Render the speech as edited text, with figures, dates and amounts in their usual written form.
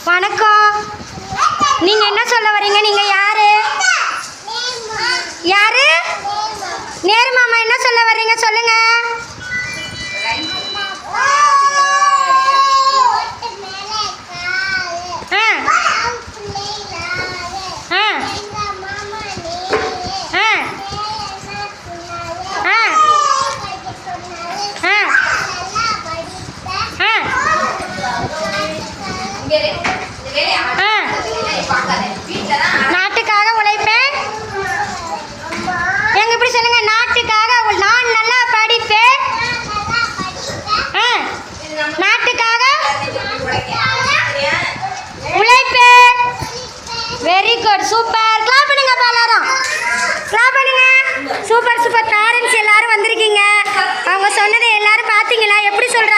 வணக்கம். நீங்க என்ன சொல்ல வரீங்க? நீங்க யாரு? யாரு? நேரு மாமா, என்ன சொல்ல வரீங்க? சொல்லுங்க. நாட்டுக்காக உழைப்பேன். எங்க இப்படி சொல்லுங்க. நாட்டுக்காக நான் நல்லா படிப்பேன். நாட்டுக்காக உழைப்பேன். Very good, super. கிளாப் பண்ணுங்க எல்லாரும், கிளாப் பண்ணுங்க. Super super. பேரண்ட்ஸ் எல்லாரும் வந்திருக்கீங்க. அவங்க சொன்னதை எல்லாரும் பார்த்தீங்களா? எப்படி சொல்ற